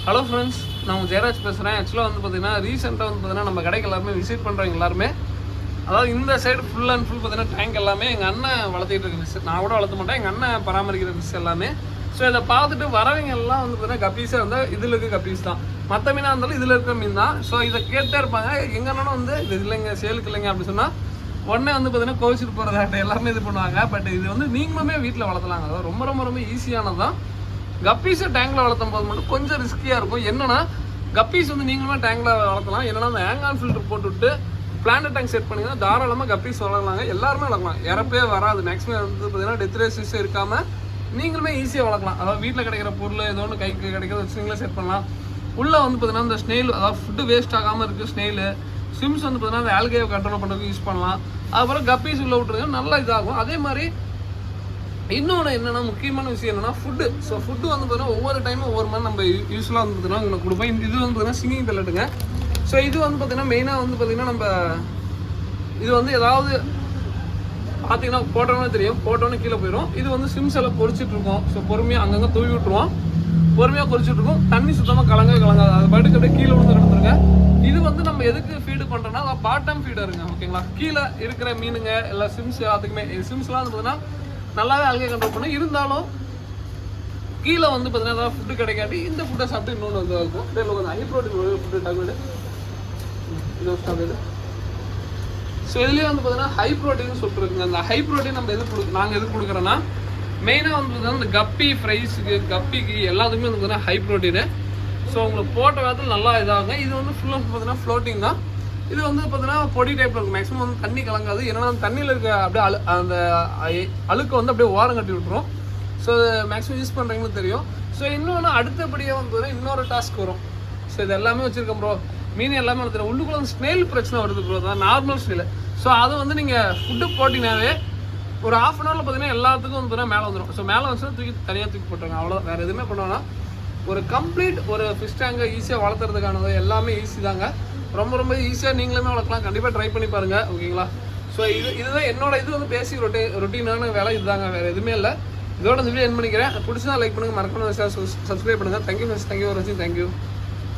Hello friends, நான் ஜெயராஜ் பேசுகிறேன். ஆக்சுவலாக வந்து பார்த்தீங்கன்னா ரீசெண்டாக வந்து பார்த்தீங்கன்னா நம்ம கடைக்கு எல்லாருமே விசிட் பண்ணுறவங்க எல்லாருமே, அதாவது இந்த சைடு ஃபுல் அண்ட் ஃபுல் பார்த்தீங்கன்னா டேங்க் எல்லாமே எங்கள் அண்ணன் வளர்த்திட்டு இருக்க ஃபிஷ். நான் கூட வளர்த்த மாட்டேன், எங்கள் அண்ணன் பராமரிக்கிற ஃபிஷ் எல்லாமே. ஸோ இதை பார்த்துட்டு வரவங்க எல்லாம் வந்து பார்த்தீங்கன்னா கப்பீஸாக இருந்தால் இதில் இருக்க கப்பீஸ் தான், மற்ற மீனாக இருந்தாலும் இதில் இருக்கிற மீன் தான். ஸோ இதை கேட்டே இருப்பாங்க, எங்கள் அண்ணனும் வந்து இது இல்லைங்க சேலுக்கு இல்லைங்க அப்படின்னு சொன்னால் உடனே வந்து பார்த்தீங்கன்னா கோவிச்சிட்டு போகிறதாட்ட எல்லாருமே இது பண்ணுவாங்க. பட் இது வந்து நீங்களுமே வீட்டில் வளர்த்தலாங்க. அதாவது ரொம்ப ரொம்ப ரொம்ப ஈஸியானது தான். கப்பீஸை டேங்கில் வளர்த்தும் போது மட்டும் கொஞ்சம் ரிஸ்கியாக இருக்கும். என்னன்னா கப்பீஸ் வந்து நீங்களுமே டேங்கில் வளர்த்தலாம். என்னன்னா அந்த ஹேங்கான் ஃபில்டர் போட்டுவிட்டு பிளான்ட் டேங்க் செட் பண்ணிங்கன்னா தாராளமாக கப்பீஸ் வளர்க்கலாங்க. எல்லாருமே வளர்க்கலாம், இறப்பே வராது. மேக்ஸிமம் வந்து பார்த்தீங்கன்னா டெத் ரேசிஸ் இருக்காமல் நீங்களுமே ஈஸியாக வளர்க்கலாம். அதாவது வீட்டில் கிடைக்கிற பொருள் ஏதோ ஒன்று கைக்கு கிடைக்கிறத வச்சு நீங்களே செட் பண்ணலாம். உள்ளே வந்து பார்த்தீங்கன்னா இந்த ஸ்னெயில், அதாவது ஃபுட்டு வேஸ்ட் ஆகாமல் இருக்குது ஸ்னெயிலு. ஸ்விம்ஸ் வந்து பார்த்தீங்கன்னா அந்த ஆல்கேவை கண்ட்ரோல் பண்ணுறதுக்கு யூஸ் பண்ணலாம். அதுக்கப்புறம் கப்பீஸ் உள்ளே விட்டுருங்க, நல்லா இதாகும். அதே மாதிரி இன்னொன்று என்னென்னா முக்கியமான விஷயம் என்னென்னா ஃபுட்டு. ஸோ ஃபுட்டு வந்து பார்த்தீங்கன்னா ஒவ்வொரு டைமும் ஒவ்வொரு மாதிரி நம்ம யூஸ்வலாக வந்து பார்த்தீங்கன்னா உங்களுக்கு கொடுப்போம். இது வந்து பார்த்தீங்கன்னா சிங்கிங் பெல்லட்டுங்க. ஸோ இது வந்து பார்த்தீங்கன்னா மெயினாக வந்து பார்த்தீங்கன்னா நம்ம இது வந்து ஏதாவது பார்த்தீங்கன்னா போட்டோன்னு தெரியும், போட்டோன்னு கீழே போயிடும். இது வந்து சிம்ஸ் எல்லாம் பொறிச்சிட்ருக்கோம். ஸோ பொறுமையாக அங்கங்கே தூவி விட்டுருவோம், பொறுமையாக பொறிச்சிட்ருக்கோம். தண்ணி சுத்தமாக கலங்காது, அது பாட்டுக்கு அப்படியே கீழே விழுந்து கிடந்துருங்க. இது வந்து நம்ம எதுக்கு ஃபீடு பண்ணுறோன்னா அது பாட்டம் ஃபீடருங்க, ஓகேங்களா. கீழே இருக்கிற மீனுங்க இல்லை சிம்ஸ் எல்லாத்துக்குமே, சிம்ஸ்லாம் வந்து பார்த்தீங்கன்னா நல்லாவே அழுகை கண்ட்ரோல் பண்ணும். இருந்தாலும் கீழே வந்து பார்த்தீங்கன்னா ஏதாவது ஃபுட்டு கிடைக்காட்டி இந்த ஃபுட்டை சாப்பிட்டு இன்னொன்று வந்து இருக்கும். கொஞ்சம் ஹை ப்ரோட்டீன் ஃபுட்டு டாக்டர் இது ஸ்டாப்டு. ஸோ இதுலேயே வந்து பார்த்தீங்கன்னா ஹை ப்ரோட்டீன் சொல்லிட்டுருக்குங்க. அந்த ஹை ப்ரோட்டீன் நம்ம நாங்கள் எது கொடுக்குறோன்னா மெயினாக வந்து பார்த்தீங்கன்னா இந்த கப்பி ஃப்ரைஸுக்கு கப்பிக்கு எல்லாத்துக்குமே வந்து பார்த்தீங்கன்னா ஹை ப்ரோட்டீனு. ஸோ உங்களுக்கு போட்ட வேகத்தில் நல்லா இதாகுங்க. இது வந்து ஃபுல்லாக பார்த்தீங்கன்னா ஃப்ளோட்டிங் தான். இது வந்து பார்த்தீங்கன்னா பொடி டைப்பில் இருக்கும். மேக்ஸிமம் வந்து தண்ணி கலங்காது. ஏன்னா தண்ணியில் இருக்க அப்படியே அந்த அழுக்கை வந்து அப்படியே ஓரம் கட்டி விட்டுரும். ஸோ மேக்ஸிமம் யூஸ் பண்ணுறீங்கன்னு தெரியும். ஸோ இன்னொன்று அடுத்தபடியாக வந்து இன்னொரு டாஸ்க் வரும். ஸோ இது எல்லாமே வச்சுருக்கேன் ப்ரோ, மீன் எல்லாமே வளர்த்துறேன். உள்ளுக்குள்ள வந்து ஸ்னெயில் பிரச்சனை வருது ப்ரோ, தான் நார்மல் ஸ்னெயில். ஸோ அது வந்து நீங்கள் ஃபுட்டு போட்டினாவே ஒரு ½ அன் ஹவரில் பார்த்தீங்கன்னா எல்லாத்துக்கும் வந்து மேலே வந்துடும். ஸோ மேலே வந்து தனியாக தூக்கி போட்டுருங்க, அவ்வளோதான். வேறு எதுவுமே பண்ணுவோன்னா ஒரு கம்ப்ளீட் ஒரு ஃபிஷ் டேங்கை ஈஸியாக வளர்த்துறதுக்கானது எல்லாமே ஈஸி தாங்க. ரொம்ப ரொம்ப ஈஸியாக நீங்களுமே வளர்க்கலாம். கண்டிப்பாக ட்ரை பண்ணி பாருங்கள், ஓகேங்களா. ஸோ இதுதான் என்னோட இது வந்து பேசிக் ரொட்டீனான வேலை இதுதாங்க, வேறு எதுவுமே இல்லை. இதோட இந்த வீடியோ என் பண்ணிக்கிறேன். பிடிச்சா லைக் பண்ணுங்கள், மறக்காம சப்ஸ்கிரைப் பண்ணுங்கள். தேங்க்யூ ஃப்ரெண்ட்ஸ், தேங்க்யூ ஃபார் வாட்சிங், தேங்க்யூ.